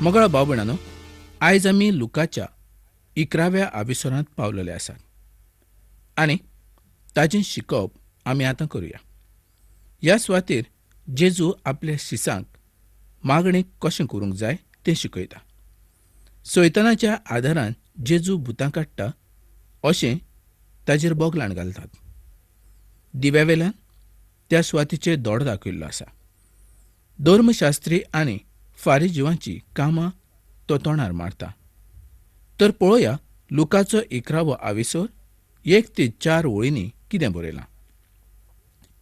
मोगळा भाव भयणानो, आयज आमी लुकाच्या 11व्या आविसरांत पावलेले आसात आनी ताचें शिकप आमी आतां करुया. ह्या सुवातेर जेजू आपल्या शिसांक मागणें कशें करूंक जाय तें शिकयता. सैतानाच्या आदारान जेजू भुतां काडटा अशें ताचेर बोगलाण घालतात. दिव्यावेल्यान त्या सुवातेचेर दोड दाखयिल्लो आसा. धर्मशास्त्री आनी फारिजीवांची कामां तो तोंडार मारता. तर पळोवया लुकाचो 11वो आविसर 1 ते 4 वळींनी कितें बरयलां.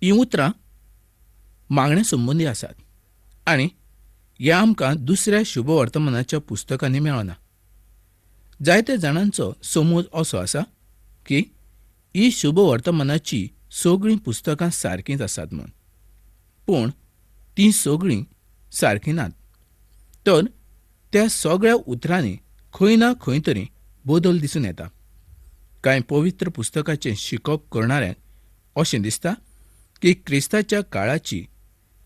हीं उतरां मागण्या संबंदी आसात आनी हें आमकां दुसऱ्या शुभवर्तमानाच्या पुस्तकांनी मेळना. जायत्या जाणांचो समज असो आसा की ही शुभवर्तमानाची सगळीं पुस्तकां सारकींच आसात म्हूण. पूण तीं सगळीं सारकीं नात. तर त्या सगळ्या उतरांनी खंय ना खंय तरी बदल दिसून येता. कांय पवित्र पुस्तकाचें शिकप करणाऱ्यांक अशें दिसता की क्रिस्ताच्या काळाची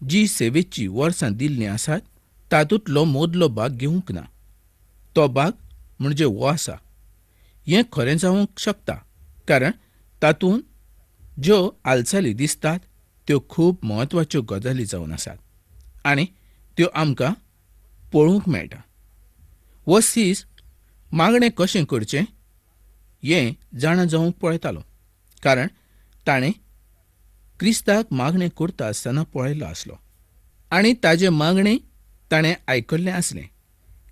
जी सेवेची वर्सां दिल्लीं आसात तातूंतलो मोदलो भाग घेवंक ना. तो भाग म्हणजे हो आसा. हें खरें जावंक शकता कारण तातूंत ज्यो हालचाली दिसतात त्यो खूब म्हत्वाच्यो गजाली जावन आसात आनी त्यो आमकां पळोवंक मेळटा. हो सीस मागणें कशें करचें हें जाणा जावंक पळयतालो कारण ताणें क्रिस्ताक मागणें करता आसतना पळयल्लो आसलो आनी ताजे मागणें ताणें आयकल्लें आसलें.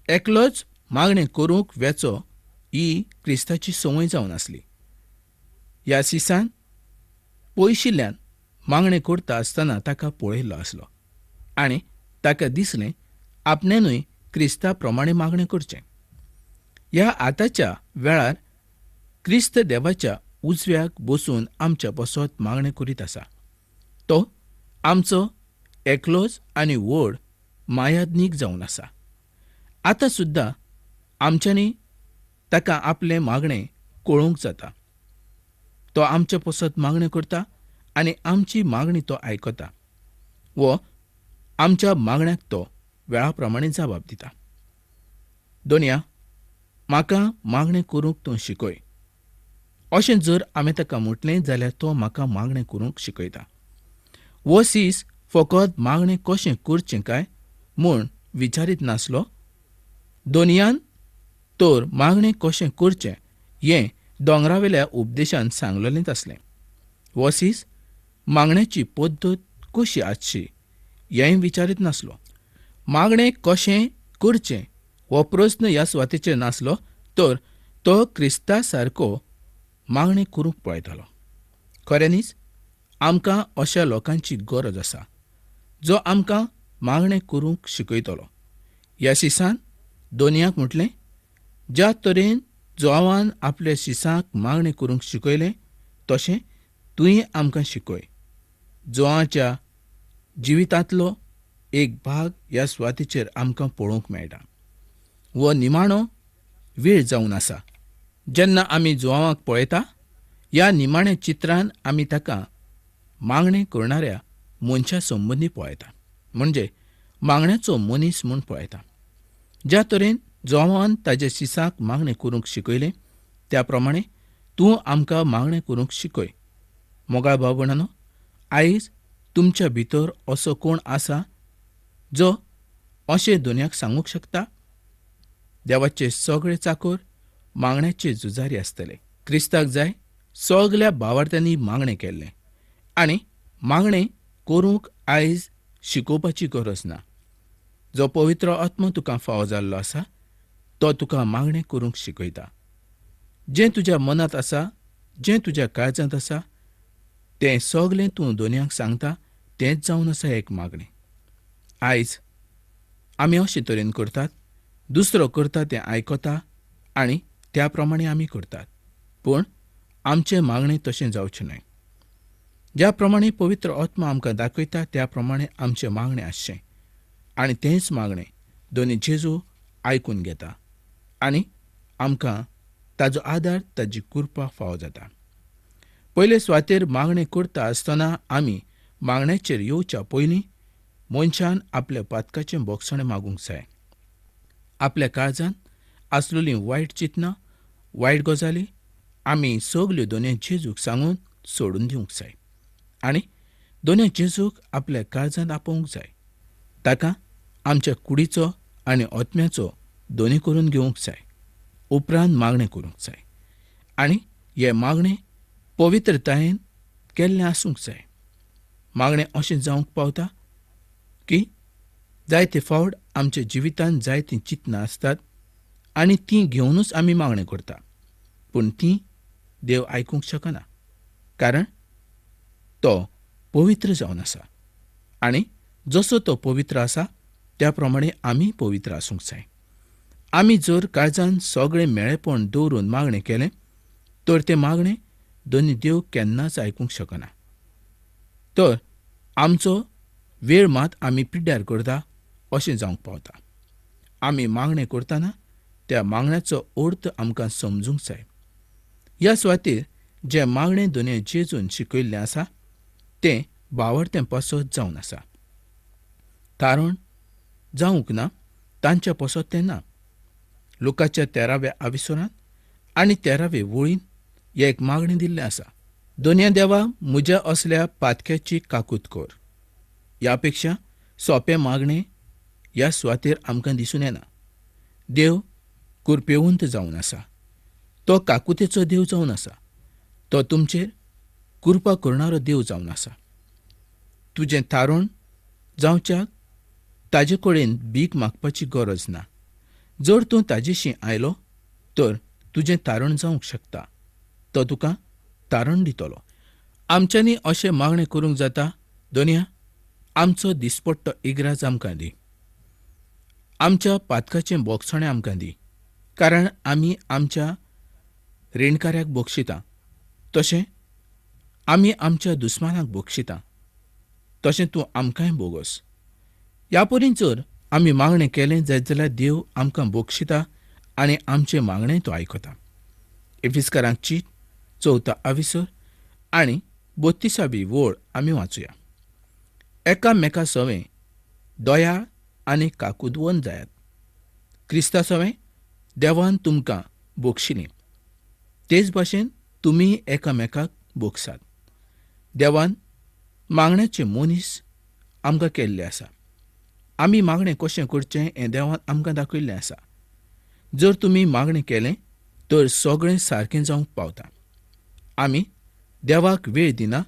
एकलोच मागणें करूंक वेचो ही क्रिस्ताची संवय जावन आसली. ह्या सिसान पयशिल्ल्यान मागणें करता आसतना ताका पळयल्लो आसलो आनी ताका दिसलें आपणेनूय क्रिस्ता प्रमाणें मागणें करचें. ह्या आतांच्या वेळार क्रिस्त देवाच्या उजव्याक बसून आमच्या बसत मागणें करीत आसा. तो आमचो एकलोच आनी व्हड मायादनीक जावन आसा. आतां सुद्दां आमच्यांनी ताका आपलें मागणें कळोवंक जाता. तो आमच्या बसत मागणें करता आनी आमची मागणी तो आयकता व आमच्या मागण्याक तो वेळा प्रमाणें जबाब दिता. दोनया, म्हाका मागणें करूंक तूं शिकय अशें जर आमी ताका म्हटलें जाल्यार तो म्हाका मागणें करूंक शिकयता. हो सीस फकत मागणें कशें करचें काय म्हूण विचारीत नासलो. दोनयान तर मागणें कशें करचें हें दोंगरावेल्या उपदेशान सांगलेलेंच आसलें. हो सीस मागण्याची पद्दत कशी आसची हेंय विचारीत नासलो. मागणें कशें करचें हो प्रस्न ह्या सुवातेचेर नासलो तर तो क्रिस्ता सारको मागणें करूंक पळयतालो. खऱ्यांनीच आमकां अशा लोकांची गरज आसा जो आमकां मागणें करूंक शिकयतलो. ह्या सिसान दोनयाक म्हटलें, ज्या तरेन जोवान आपल्या शिसांक मागणें करूंक शिकयलें तशें तुवें आमकां शिकय. जोवाच्या जिवितांतलो एक भाग ह्या सुवातेचेर आमकां पळोवंक मेळटा. हो निमाणो वेळ जावन आसा जेन्ना आमी जोवाक पळयता. ह्या निमाण्या चित्रान आमी ताका मागणें करणाऱ्या मनशा संबंदी पळयता म्हणजे मागण्याचो मनीस म्हूण पळयता. ज्या तरेन जोवान ताच्या शिसांक मागणें करूंक शिकयलें त्या प्रमाणें तूं आमकां मागणें करूंक शिकय. मोगाळ भाव भयणानो, आयज तुमच्या भितर असो कोण आसा जो अशें दुनियाक सांगूंक शकता. देवाचे सगळे चाकर मागण्याचे झुजारी आसतले. क्रिस्ताक जाय सगल्या भावार्थ्यांनी मागणें केल्लें आनी मागणें करूंक आयज शिकोवपाची गरज ना. जो पवित्र आत्मो तुका फावो जाल्लो आसा तो तुका मागणें करूंक शिकयता. जें तुज्या मनांत आसा, जें तुज्या काळजांत आसा तें सगलें तूं दोनयाक सांगता तेंच जावन आसा एक मागणें. आयज आमी अशे तरेन करतात, दुसरो करता तें आयकता आनी त्या प्रमाणें आमी करतात. पूण आमचें मागणें तशें जावचें न्हय. ज्या प्रमाणें पवित्र आत्मो आमकां दाखयता त्या प्रमाणें आमचें मागणें आसचें आनी तेंच मागणें दोनी जेजू आयकून घेता आनी आमकां ताजो आदार ताजी कृपा फावो जाता. पयले सुवातेर मागणें करता आसतना आमी मागण्याचेर येवच्या पयलीं मनशान आपल्या पातकाचें बोगसणें मागूंक जाय. आपल्या काळजांत आसलेलीं वायट चिंतनां, वायट गजाली आमी सगल्यो दोनूय जेजूक सांगून सोडून दिवंक जाय आनी दोनूय जेजूक आपल्या काळजांत आपोवंक जाय. ताका आमच्या कुडीचो आनी ओतम्याचो दोनी करून घेवंक जाय. उपरांत मागणें करूंक जाय आनी हें मागणें पवित्रतायेन केल्लें आसूंक जाय. मागणें अशें जावंक पावता की जायते फावट आमच्या जिवितांत जायतीं चिंतनां आसतात आनी तीं घेवनूच आमी मागणें करता, पूण तीं देव आयकूंक शकना, कारण तो पवित्र जावन आसा आनी जसो तो पवित्र आसा त्या प्रमाणें आमी पवित्र आसूंक जाय. आमी जर काळजांत सगळें मेळेपण दवरून मागणें केलें तर तें मागणें दोनी देव केन्नाच आयकूंक शकना. तर आमचो वेळ मात आमी पिड्ड्यार करता अशें जावंक पावता. आमी मागणें करतना त्या मागण्याचो अर्थ आमकां समजूंक जाय. ह्या सुवातेर जें मागणें दोनूय जेजून शिकयल्लें आसा तें वावरतें पासत जावन आसा. तारण जावंक ना तांच्या पासत तें ना. लुकाच्या 13व्या आविसरांत आनी 13वे वळीन एक मागणें दिल्लें आसा. दोनूय देवा म्हज्या असल्या पातक्याची काकूत कर. ह्या पेक्षा सोंपें मागणें ह्या सुवातेर आमकां दिसून येना. देव कृपेवंत जावन आसा. तो काकुतेचो देव जावन आसा. तो तुमचेर कृपा करणारो देव जावन आसा. तुजें तारण जावच्याक ताजे कडेन भीक मागपाची गरज ना. जर तूं ताजेशी आयलो तर तुजें तारण जावंक शकता. तो तुका तारण दितलो. आमच्यांनी अशें मागणें करूंक जाता, दोनया आमचो दिसपट्टो इग्राज आमकां दी. आमच्या पातकाचें बोगसणें आमकां दी, कारण आमी आमच्या रीणकाऱ्याक बोगशिता, तशें आमी आमच्या दुस्मानाक बोगशिता, तशें तूं आमकांय बोगस. ह्या परीन जर आमी मागणें केलें जाल्यार देव आमकां बोगशिता आनी आमचें मागणें तो आयकता. एफिसकारांक चीट 4 आविसर आनी 32वी वळ आमी वाचुया. एकामेका सवें दयाळ आनी काकूदवंत जायात. क्रिस्ता सवें देवान तुमकां बोगशिलीं, तेच भाशेन तुमी एकामेकाक बोगसात. देवान मागण्याचे मनीस आमकां केल्ले आसा. आमी मागणें कशें करचें हें देवान आमकां दाखयिल्लें आसा. जर तुमी मागणें केलें तर सगळें सारकें जावंक पावता. आमी देवाक वेळ दिना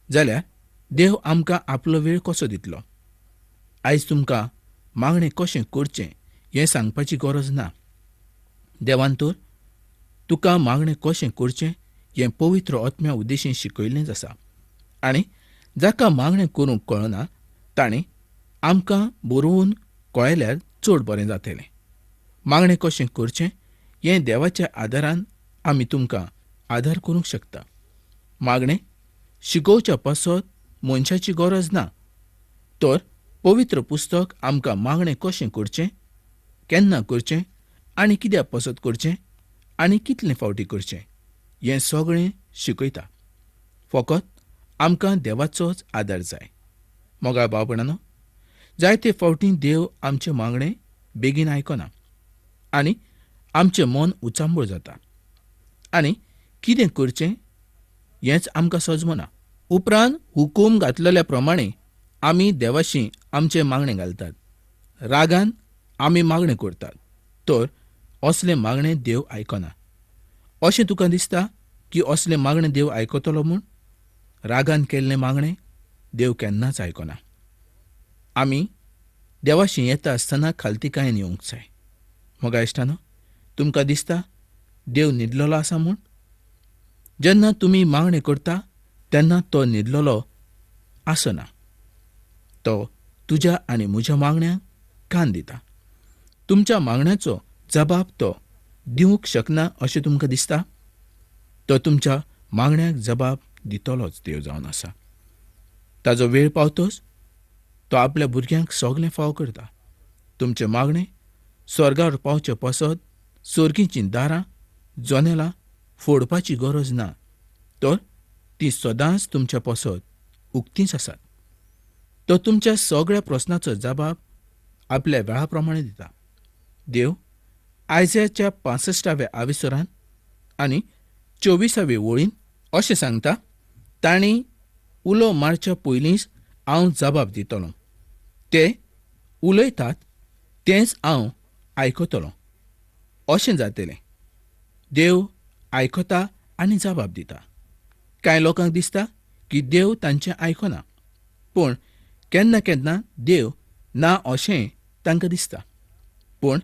जाल्यार देव आमकां आपलो वेळ कसो दितलो. आयज तुमकां मागणें कशें करचें हें सांगपाची गरज ना. देवान तर तुका मागणें कशें करचें हें पवित्र ओतम्या उद्देशीं शिकयिल्लेंच आसा. आनी जाका मागणें करूंक कळना ताणें आमकां बरोवन कळयल्यार चड बरें जातलें. मागणें कशें करचें हें देवाच्या आदारान आमी तुमकां आदार करूंक शकता. मागणें शिकोवच्या पासत मनशाची गरज ना, तर पवित्र पुस्तक आमकां मागणें कशें करचें, केन्ना करचें आनी कित्याक पासत करचें आनी कितलें फावटी करचें हें सगळें शिकयता. फकत आमकां देवाचोच आदार जाय. मोगा भावपणानो, जायते फावटी देव आमचें मागणें बेगीन आयकना आनी आमचें मन उचांबळ जाता आनी कितें करचें हेंच आमकां सजमना. उपरांत हुकूम घातलेल्या प्रमाणें आमी देवाशी आमचें मागणें घालतात. रागान आमी मागणें करतात, तर असलें मागणें देव आयकना. अशें तुका दिसता की असलें मागणें देव आयकतलो म्हूण? रागान केल्लें मागणें देव केन्नाच आयकना. आमी देवाशी येता आसतना खालतीकायेन येवंक जाय. मोगा इश्टानो, तुमकां दिसता देव न्हिदलेलो आसा म्हूण? जेन्ना तुमी मागणें करता तेन्ना तो न्हिदलेलो आसना. तो तुज्या आनी म्हज्या मागण्यांक कान दिता. तुमच्या मागण्याचो जबाब तो दिवंक शकना अशें तुमकां दिसता? तो तुमच्या मागण्याक जबाब दितलोच देव जावन आसा. ताजो वेळ पावतच तो आपल्या भुरग्यांक सगळें फाव करता. तुमचें मागणें स्वर्गार पावचे पासत सर्गीचीं दारां जनेलां फोडपाची गरज ना, तर तीं सदांच तुमच्या पासत उक्तींच आसात. तो तुमच्या सगळ्या प्रस्नाचो जबाब आपल्या वेळा प्रमाणें दिता. देव आयजाच्या 65व्या आविसरान आनी 24व्या वळीन अशें सांगता, तांणी उलो मारच्या पयलींच हांव जबाब दितलों. ते उलयतात तेंच हांव आयकतलों. अशें जातलें. देव आयकता आनी जबाब दिता. कांय लोकांक दिसता की देव तांचें आयकना, पूण केन्ना केन्ना देव ना अशें तांकां दिसता. पूण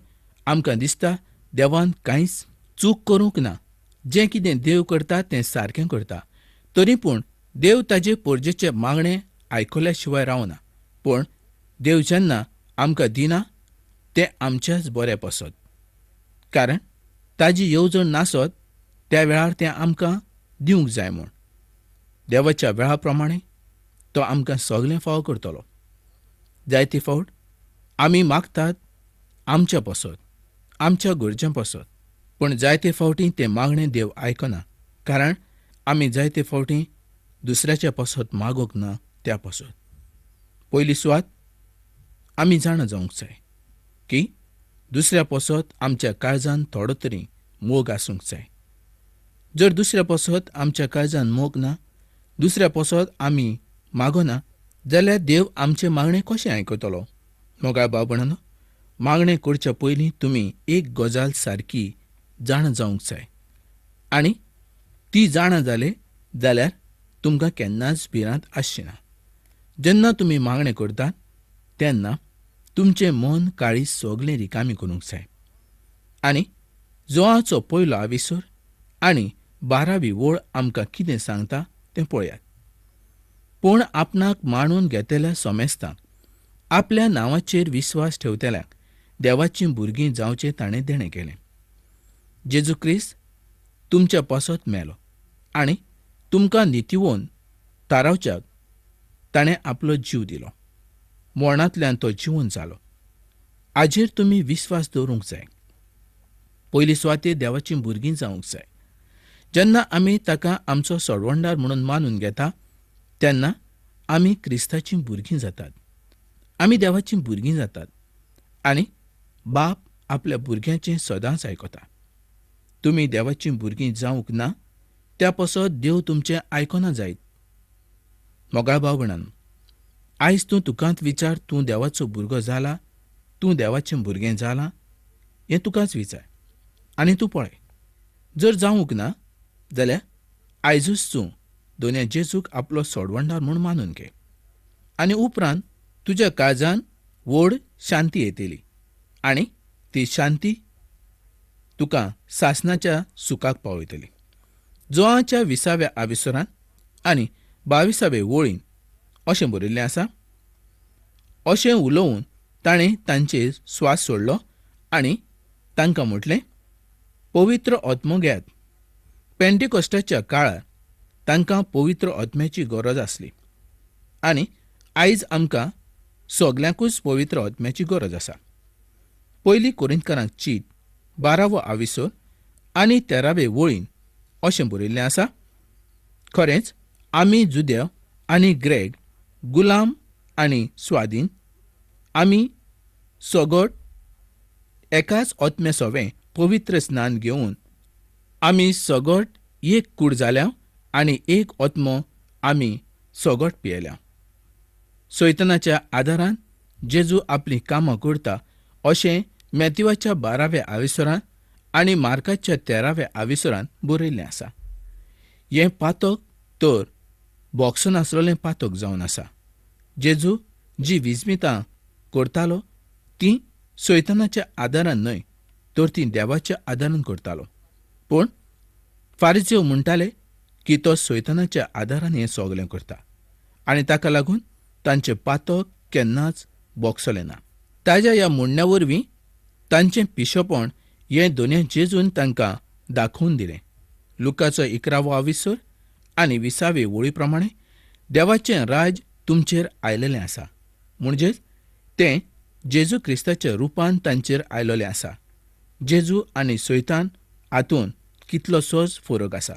आमकां दिसता देवान कांयच चूक करूंक ना. जें कितें देव करता तें सारकें करता. तरी पूण देव ताजे पोरजेचें मागणें आयकल्या शिवाय रावना. पूण देव जेन्ना आमकां दिना तें आमच्याच बरें पसत. कारण ताजी येवजण नासत त्या वेळार तें आमकां दिवंक जाय म्हूण. देवाच्या वेळा प्रमाणें तो आमकां सगळें फावो करतलो. जायते फावट आमी मागतात आमच्या पसत, आमच्या गरजें पसत. पूण जायते फावटी तें मागणें देव आयकना. कारण आमी जायते फावटी दुसऱ्याच्या पसत मागोंक ना त्या पसत. पयली सुवात आमी जाणा जावंक जाय की दुसऱ्या पसत आमच्या काळजान थोडो तरी मोग आसूंक जाय. जर दुसऱ्या पसत आमच्या काळजान मोग ना, दुसऱ्या पसत आमी मागोना, जाल्यार देव आमचें मागणें कशें आयकतलो? मोगाळ भाव भयणांनो, मागणें करच्या पयलीं तुमी एक गजाल सारकी जाणा जावंक जाय. आनी ती जाणा जाले जाल्यार तुमकां केन्नाच भिरांत आसची ना. जेन्ना तुमी मागणें करतात तेन्ना तुमचें मन काळीज सगळें रिकामी करूंक जाय. आनी जोआचो पयलो आविसर आनी 12वी वळ आमकां कितें सांगता तें पळयात. पूण आपणाक मांडून घेतल्या सोमेस्तांक, आपल्या नांवाचेर विस्वास ठेवतल्यांक देवाचीं भुरगीं जावचें ताणें देणें केलें. जेजू क्रिस्त तुमच्या पसत मेलो आनी तुमकां नितिवोवन तारावच्याक ताणें आपलो जीव दिलो. मरणांतल्यान तो जिवंत जालो. हाजेर तुमी विस्वास दवरूंक जाय. पयली सुवातेर देवाचीं भुरगीं जावंक जाय. जेन्ना आमी ताका आमचो सोडवणदार म्हणून मानून घेता तेन्ना आमी क्रिस्ताचीं भुरगीं जातात. आमी देवाचीं भुरगीं जातात. आनी बाप आपल्या भुरग्यांचें सदांच आयकता. तुमी देवाचीं भुरगीं जावंक ना त्या पसत देव तुमचें आयकना जायत. मोगाळ भाव भयणांनो, आयज तूं तुकांत विचार, तूं देवाचो भुरगो जाला, तूं देवाचें भुरगें जालां हें तुकांच विचार आनी तूं पळय. जर जावंक ना जाल्यार आयजूच तूं दोनया जेजूक आपलो सोडवणदार म्हूण मानून घे. आनी उपरांत तुज्या काळजान व्हड शांती येतली. आनी ती शांती तुका सासणाच्या सुखाक पावयतली. जोआच्या 20व्या आविसरान आनी 22व्या वळीन अशें बरयल्लें आसा, अशें उलोवन ताणें तांचेर स्वास सोडलो आनी तांकां म्हटलें, पवित्र आत्मो घेयात. पेंटिकॉस्टाच्या काळार तांकां पवित्र आत्म्याची गरज आसली. आनी आयज आमकां सगल्यांकूच पवित्र आत्म्याची गरज आसा. पयली कोरिंथकारांक चीट 12वो आविसर आनी 13वे वळीन अशें बरयल्लें आसा, खरेंच आमी जुदेव आनी ग्रेक, गुलाम आनी स्वाधीन, आमी सगट एकाच आत्म्या सोवें पवित्र स्नान घेवन आमी सगट एक कूड जाल्या आनी एक आत्मो आमी सगट पियेल्या. सैतानाच्या आदारान जेजू आपलीं कामां करता अशें मॅथ्यूवाच्या 12व्या आविसरान आनी मार्काच्या 13व्या आविसरान बरयल्लें आसा. हें पातक तर बोगसो नासलोलें पातक जावन आसा. जेजू जी विस्मितां करतालो तीं सैतानाच्या आदारान न्हय, तर तीं देवाच्या आदारान करतालो. पूण फारिझेव म्हणटाले की तो सैतानाच्या आदारान हें सगलें करता आनी ताका लागून तांचें पातक केन्नाच बोगसलें ना. ताज्या ह्या म्हणण्या वरवीं तांचें पिशेपण हें दोनया जेजून तांकां दाखोवन दिलें. लुकाचो 11वो आविसर आनी 20वे वळी प्रमाणें देवाचें राज तुमचेर आयलेलें आसा. म्हणजेच तें जेजू क्रिस्ताच्या रुपान तांचेर आयलोलें आसा. जेजू आनी सैतान हातूंत कितलोसोच फरक आसा.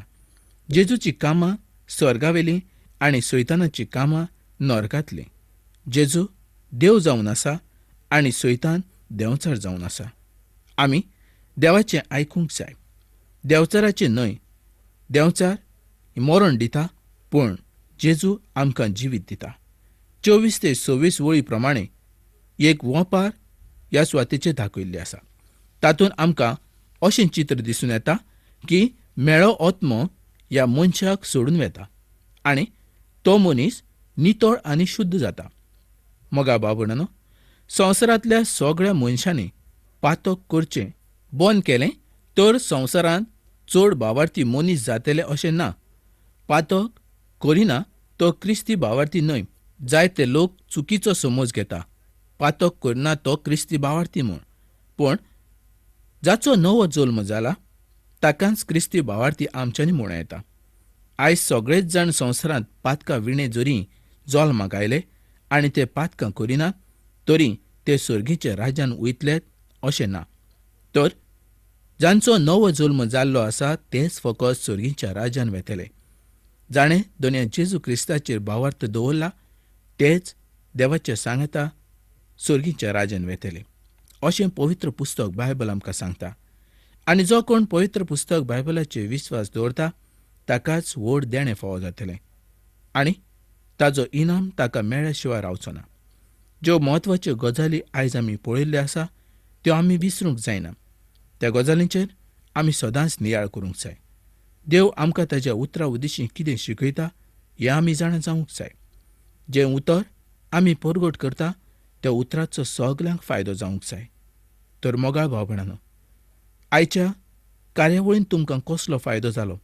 जेजूची कामां स्वर्गावेलीं आनी सैतानाची कामां नरकांतलीं. जेजू देव जावन आसा आनी सैतान देंवचार जावन आसा. आमी देवाचें आयकूंक जाय. देंवचाराचें न्हय. देंवचार मरण दिता, पूण जेजू आमकां जिवीत दिता. 24 ते 26 वळी प्रमाणे एक वोंपार ह्या सुवातेचेर दाखयिल्लें आसा. तातूंत आमकां अशें चित्र दिसून येता की मेळो आत्मो ह्या मनशाक सोडून वेता आनी तो मनीस नितळ आनी शुद्ध जाता. मोगा भाव भयणांनो, संवसारांतल्या सगळ्या मनशांनी पातक करचें बंद केलें तर संवसारांत चड भावार्थी मनीस जातले अशें ना. पातक करिना तो क्रिस्ती भावार्थी न्हय. जायते लोक चुकीचो समज घेता. पातक करना तो क्रिस्ती भावार्थी म्हूण. पूण जाचो नवो जल्म जाला ताकाच क्रिस्ती भावार्थी आमच्यांनी म्हणूं येता. आयज सगळेच जाण संवसारांत पातकां विणे जरी जल्माक आयले आनी ते पातकां करिनात तरी ते सर्गीच्या राज्यांत वयतलेत अशें ना. तर जांचो नवो जल्म जाल्लो आसा तेच फकत सर्गीच्या राज्यांत वेतले. जाणें दोनया जेजू क्रिस्ताचेर भावार्थ दवरला तेच देवाच्या सांगता सर्गीच्या राज्यांत वेतले अशें पवित्र पुस्तक बायबल आमकां सांगता. आनी जो कोण पवित्र पुस्तक बायबलाचेर विस्वास दवरता ताकाच व्हड देणें फावो जातलें आनी ताचो इनाम ताका मेळ्ळ्या शिवाय रावचो ना. ज्यो म्हत्वाच्यो गजाली आयज आमी पळयल्ल्यो आसा त्यो आमी विसरूंक जायना. त्या गजालींचेर आमी सदांच नियाळ करूंक जाय. देव आमकां ताच्या उतरां उद्देशीं कितें शिकयता हें आमी जाणा जावंक जाय. जें उतर आमी परगट करता त्या उतराचो सगल्यांक फायदो जावंक जाय. तर मोगाळ भाव भयणांनो, आयच्या कार्यावळींत तुमकां कसलो फायदो जालो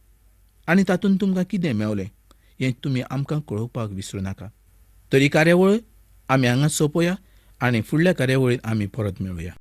आनी तातूंत तुमकां कितें मेवलें हें तुमी आमकां कळोवपाक विसरूं नाका. तर ही कार्यावळ आमी हांगाच सोंपोवया आनी फुडल्या कार्यावळींत आमी परत मेळुया.